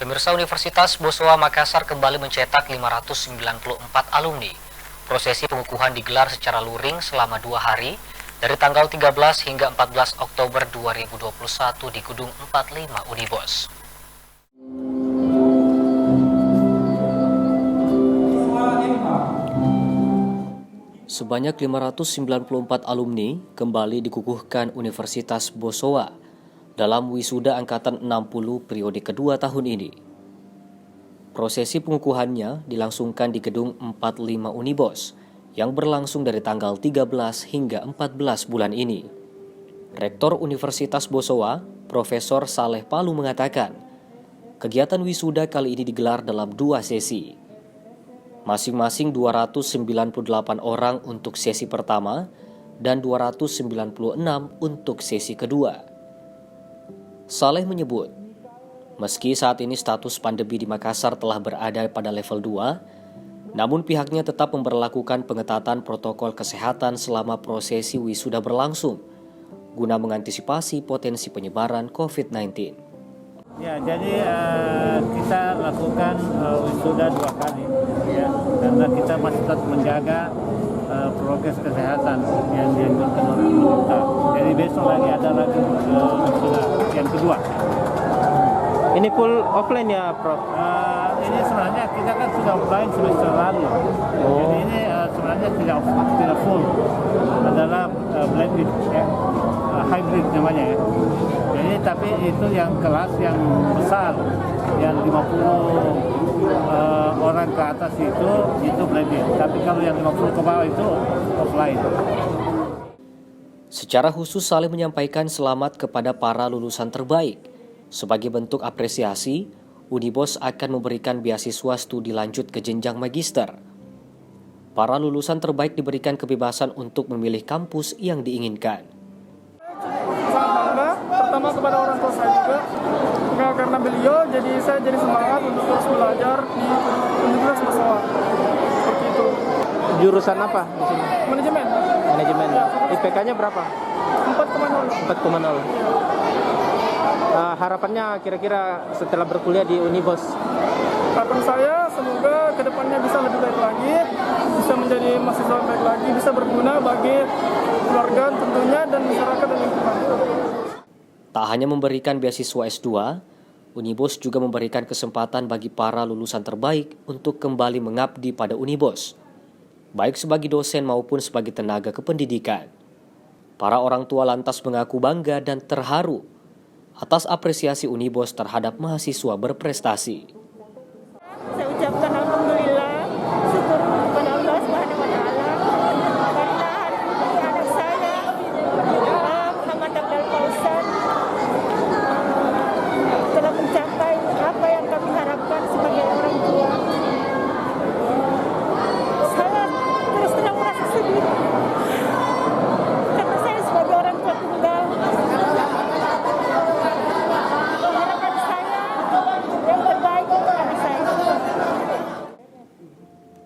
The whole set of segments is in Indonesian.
Pemirsa, Universitas Bosowa Makassar kembali mencetak 594 alumni. Prosesi pengukuhan digelar secara luring selama 2 hari dari tanggal 13 hingga 14 Oktober 2021 di Gedung 45 Unibos. Sebanyak 594 alumni kembali dikukuhkan Universitas Bosowa dalam wisuda angkatan 60 periode kedua tahun ini. Prosesi pengukuhannya dilangsungkan di Gedung 45 Unibos yang berlangsung dari tanggal 13 hingga 14 bulan ini. Rektor Universitas Bosowa, Profesor Saleh Palu mengatakan, kegiatan wisuda kali ini digelar dalam 2 sesi. Masing-masing 298 orang untuk sesi pertama dan 296 untuk sesi kedua. Saleh menyebut, meski saat ini status pandemi di Makassar telah berada pada level 2, namun pihaknya tetap memberlakukan pengetatan protokol kesehatan selama prosesi wisuda berlangsung, guna mengantisipasi potensi penyebaran COVID-19. Ya, jadi kita lakukan wisuda 2 kali, ya, karena kita masih tetap menjaga prokes kesehatan yang dianjurkan oleh pemerintah. Jadi besok lagi ada lagi wisuda yang kedua. Ini full offline ya, Prof? Ini sebenarnya kita kan sudah offline semester lalu. Jadi ini sebenarnya tidak full, adalah blended, ya, hybrid namanya ya. Jadi tapi itu yang kelas yang besar, yang 50 orang ke atas itu blended. Tapi kalau yang 50 ke bawah itu offline. Secara khusus Saleh menyampaikan selamat kepada para lulusan terbaik. Sebagai bentuk apresiasi, Unibos akan memberikan beasiswa studi lanjut ke jenjang magister. Para lulusan terbaik diberikan kebebasan untuk memilih kampus yang diinginkan. Sangat bangga, pertama kepada orang tua saya juga, karena beliau jadi saya jadi semangat untuk terus belajar di Universitas Bosowa. Seperti itu. Jurusan apa di sini? Manajemen. Manajemen. Ya, IPK-nya berapa? 4,0. 4,0. Harapannya kira-kira setelah berkuliah di Unibos? Harapan saya semoga kedepannya bisa lebih baik lagi, bisa menjadi mahasiswa baik lagi, bisa berguna bagi keluarga tentunya dan masyarakat dan lingkungan. Tak hanya memberikan beasiswa S2, Unibos juga memberikan kesempatan bagi para lulusan terbaik untuk kembali mengabdi pada Unibos, baik sebagai dosen maupun sebagai tenaga kependidikan. Para orang tua lantas mengaku bangga dan terharu atas apresiasi Unibos terhadap mahasiswa berprestasi. Saya ucapkan alhamdulillah, syukur kepada Allah Subhanahu wa taala karena hari ini anak saya Muhammad Abdul Fauzan telah mencapai apa yang kami harapkan sebagai orang tua. Saya terus terang merasa sedih karena saya sebagai orang tua tunggal. Harapan saya yang terbaik untuk anak saya.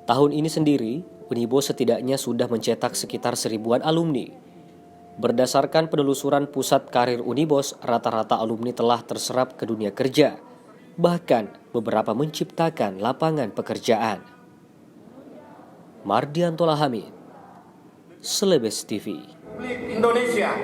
Tahun ini sendiri, Unibos setidaknya sudah mencetak sekitar 1000-an alumni. Berdasarkan penelusuran Pusat Karir Unibos, rata-rata alumni telah terserap ke dunia kerja. Bahkan beberapa menciptakan lapangan pekerjaan. Mardianto Lahamid, Selebes TV. Indonesia.